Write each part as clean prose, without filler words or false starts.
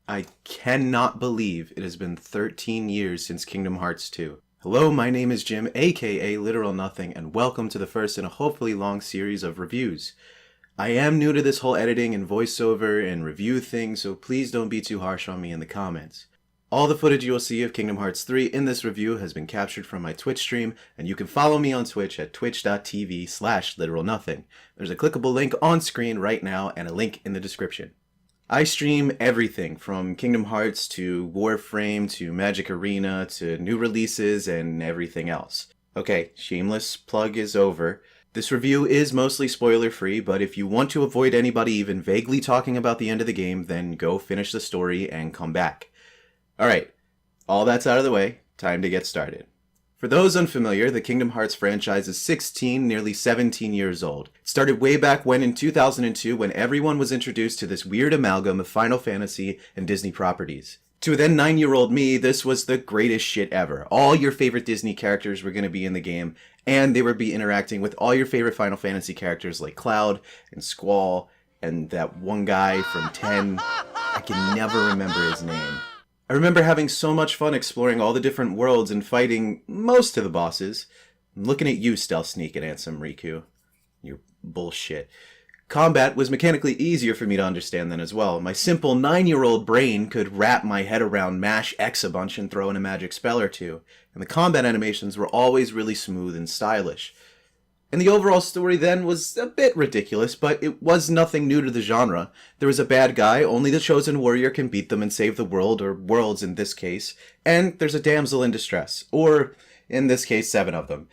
I cannot believe it has been 13 years since Kingdom Hearts 2. Hello, my name is Jim, aka Literal Nothing, and welcome to the first in a hopefully long series of reviews. I am new to this whole editing and voiceover and review thing, so please don't be too harsh on me in the comments. All the footage you will see of Kingdom Hearts 3 in this review has been captured from my Twitch stream, and you can follow me on Twitch at twitch.tv/literalnothing. There's a clickable link on screen right now and a link in the description. I stream everything from Kingdom Hearts to Warframe to Magic Arena to new releases and everything else. Okay, shameless plug is over. This review is mostly spoiler free, but if you want to avoid anybody even vaguely talking about the end of the game, then go finish the story and come back. Alright, all that's out of the way, time to get started. For those unfamiliar, the Kingdom Hearts franchise is 16, nearly 17 years old. It started way back when in 2002 when everyone was introduced to this weird amalgam of Final Fantasy and Disney properties. To then 9-year-old me, this was the greatest shit ever. All your favorite Disney characters were going to be in the game, and they would be interacting with all your favorite Final Fantasy characters like Cloud and Squall and that one guy from 10. I can never remember his name. I remember having so much fun exploring all the different worlds and fighting most of the bosses. I'm looking at you, Stealth Sneak and Ansem Riku. Your bullshit. Combat was mechanically easier for me to understand then as well. My simple 9-year-old brain could wrap my head around mash X a bunch and throw in a magic spell or two. And the combat animations were always really smooth and stylish. And the overall story then was a bit ridiculous, but it was nothing new to the genre. There was a bad guy, only the chosen warrior can beat them and save the world, or worlds in this case, and there's a damsel in distress, or, in this case, 7 of them.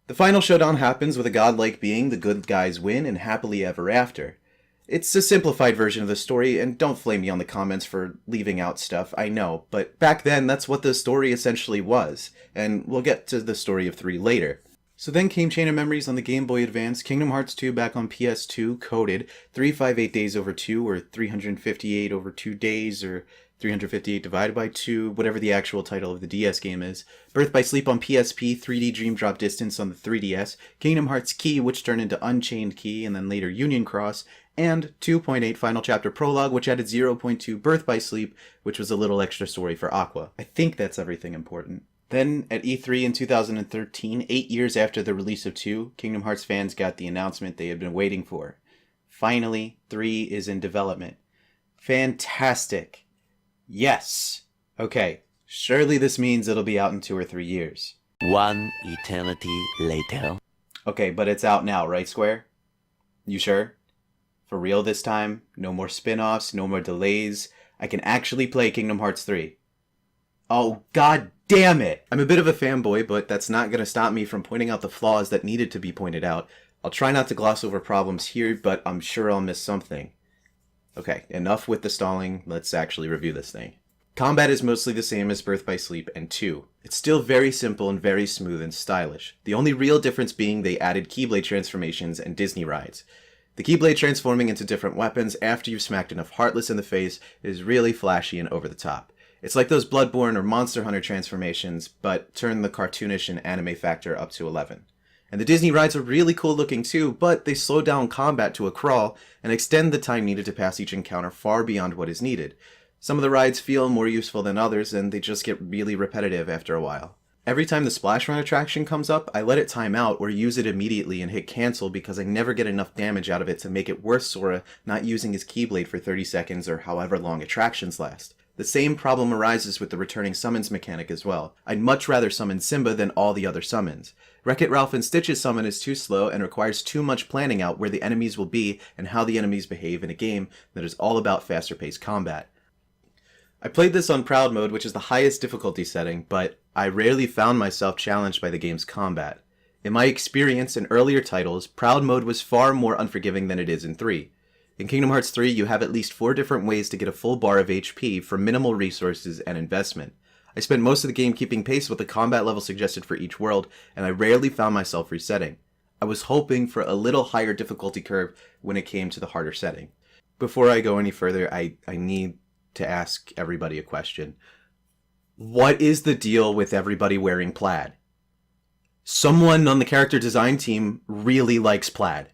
The final showdown happens with a godlike being, the good guys win, and happily ever after. It's a simplified version of the story, and don't flame me on the comments for leaving out stuff, I know, but back then that's what the story essentially was, and we'll get to the story of 3 later. So then came Chain of Memories on the Game Boy Advance, Kingdom Hearts 2 back on PS2, coded, 358 days over 2, or 358 over 2 days, or 358 divided by 2, whatever the actual title of the DS game is, Birth by Sleep on PSP, 3D Dream Drop Distance on the 3DS, Kingdom Hearts Key, which turned into Unchained Key, and then later Union Cross, and 2.8 Final Chapter Prologue, which added 0.2 Birth by Sleep, which was a little extra story for Aqua. I think that's everything important. Then, at E3 in 2013, 8 years after the release of 2, Kingdom Hearts fans got the announcement they had been waiting for. Finally, 3 is in development. Fantastic. Yes. Okay, surely this means it'll be out in 2 or 3 years. One eternity later. Okay, but it's out now, right, Square? You sure? For real this time? No more spin-offs, no more delays. I can actually play Kingdom Hearts 3. Oh, god damn it! I'm a bit of a fanboy, but that's not going to stop me from pointing out the flaws that needed to be pointed out. I'll try not to gloss over problems here, but I'm sure I'll miss something. Okay, enough with the stalling, let's actually review this thing. Combat is mostly the same as Birth by Sleep and 2. It's still very simple and very smooth and stylish. The only real difference being they added Keyblade transformations and Disney rides. The Keyblade transforming into different weapons after you've smacked enough Heartless in the face is really flashy and over the top. It's like those Bloodborne or Monster Hunter transformations, but turn the cartoonish and anime factor up to 11. And the Disney rides are really cool looking too, but they slow down combat to a crawl and extend the time needed to pass each encounter far beyond what is needed. Some of the rides feel more useful than others, and they just get really repetitive after a while. Every time the Splash Run attraction comes up, I let it time out or use it immediately and hit cancel because I never get enough damage out of it to make it worth Sora not using his Keyblade for 30 seconds or however long attractions last. The same problem arises with the returning summons mechanic as well. I'd much rather summon Simba than all the other summons. Wreck-It Ralph and Stitch's summon is too slow and requires too much planning out where the enemies will be and how the enemies behave in a game that is all about faster paced combat. I played this on Proud Mode, which is the highest difficulty setting, but I rarely found myself challenged by the game's combat. In my experience in earlier titles, Proud Mode was far more unforgiving than it is in 3. In Kingdom Hearts 3, you have at least 4 different ways to get a full bar of HP for minimal resources and investment. I spent most of the game keeping pace with the combat level suggested for each world, and I rarely found myself resetting. I was hoping for a little higher difficulty curve when it came to the harder setting. Before I go any further, I need to ask everybody a question. What is the deal with everybody wearing plaid? Someone on the character design team really likes plaid.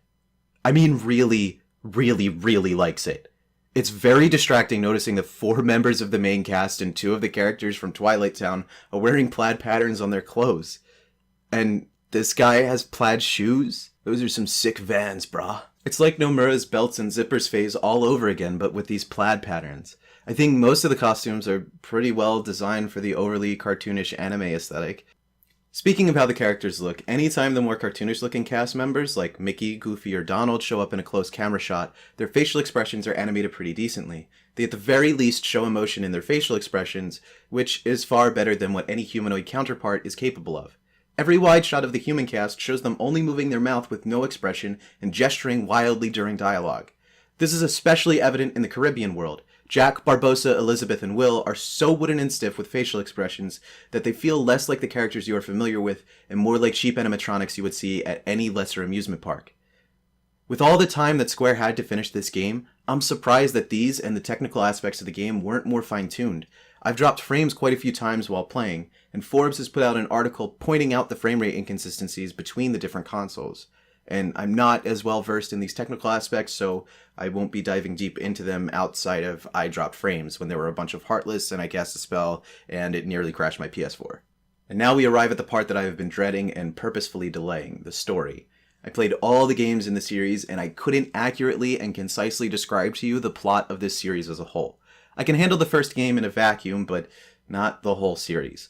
I mean really likes it. It's very distracting noticing that 4 members of the main cast and 2 of the characters from Twilight Town are wearing plaid patterns on their clothes. And this guy has plaid shoes? Those are some sick Vans, brah. It's like Nomura's belts and zippers phase all over again, but with these plaid patterns. I think most of the costumes are pretty well designed for the overly cartoonish anime aesthetic. Speaking of how the characters look, anytime the more cartoonish looking cast members like Mickey, Goofy, or Donald show up in a close camera shot, their facial expressions are animated pretty decently. They at the very least show emotion in their facial expressions, which is far better than what any humanoid counterpart is capable of. Every wide shot of the human cast shows them only moving their mouth with no expression and gesturing wildly during dialogue. This is especially evident in the Caribbean world. Jack, Barbossa, Elizabeth, and Will are so wooden and stiff with facial expressions that they feel less like the characters you are familiar with and more like cheap animatronics you would see at any lesser amusement park. With all the time that Square had to finish this game, I'm surprised that these and the technical aspects of the game weren't more fine-tuned. I've dropped frames quite a few times while playing, and Forbes has put out an article pointing out the frame rate inconsistencies between the different consoles. And I'm not as well versed in these technical aspects, so I won't be diving deep into them outside of I dropped frames when there were a bunch of Heartless and I cast a spell and it nearly crashed my PS4. And now we arrive at the part that I have been dreading and purposefully delaying, the story. I played all the games in the series and I couldn't accurately and concisely describe to you the plot of this series as a whole. I can handle the first game in a vacuum, but not the whole series.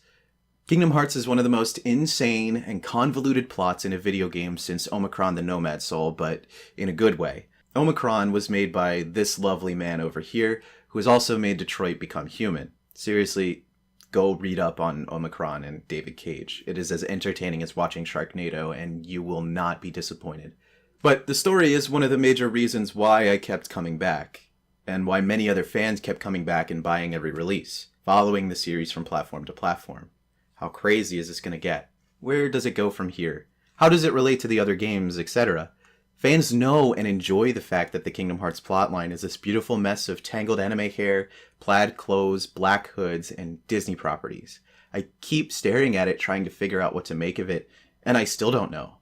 Kingdom Hearts is one of the most insane and convoluted plots in a video game since Omicron the Nomad Soul, but in a good way. Omicron was made by this lovely man over here, who has also made Detroit become human. Seriously, go read up on Omicron and David Cage. It is as entertaining as watching Sharknado, and you will not be disappointed. But the story is one of the major reasons why I kept coming back, and why many other fans kept coming back and buying every release, following the series from platform to platform. How crazy is this going to get? Where does it go from here? How does it relate to the other games, etc.? Fans know and enjoy the fact that the Kingdom Hearts plotline is this beautiful mess of tangled anime hair, plaid clothes, black hoods, and Disney properties. I keep staring at it trying to figure out what to make of it, and I still don't know.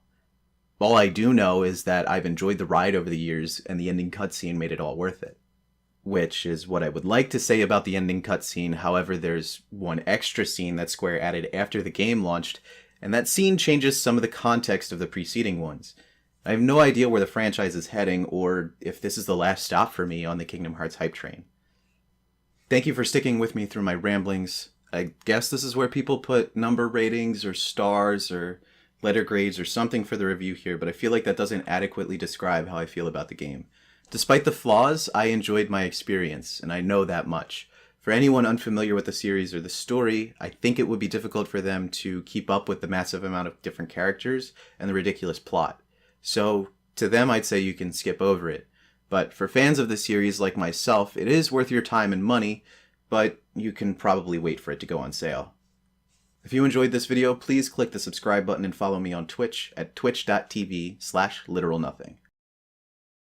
All I do know is that I've enjoyed the ride over the years, and the ending cutscene made it all worth it. Which is what I would like to say about the ending cutscene. However, there's one extra scene that Square added after the game launched, and that scene changes some of the context of the preceding ones. I have no idea where the franchise is heading, or if this is the last stop for me on the Kingdom Hearts hype train. Thank you for sticking with me through my ramblings. I guess this is where people put number ratings, or stars, or letter grades, or something for the review here, but I feel like that doesn't adequately describe how I feel about the game. Despite the flaws, I enjoyed my experience, and I know that much. For anyone unfamiliar with the series or the story, I think it would be difficult for them to keep up with the massive amount of different characters and the ridiculous plot. So, to them I'd say you can skip over it. But for fans of the series like myself, it is worth your time and money, but you can probably wait for it to go on sale. If you enjoyed this video, please click the subscribe button and follow me on Twitch at twitch.tv/literalnothing.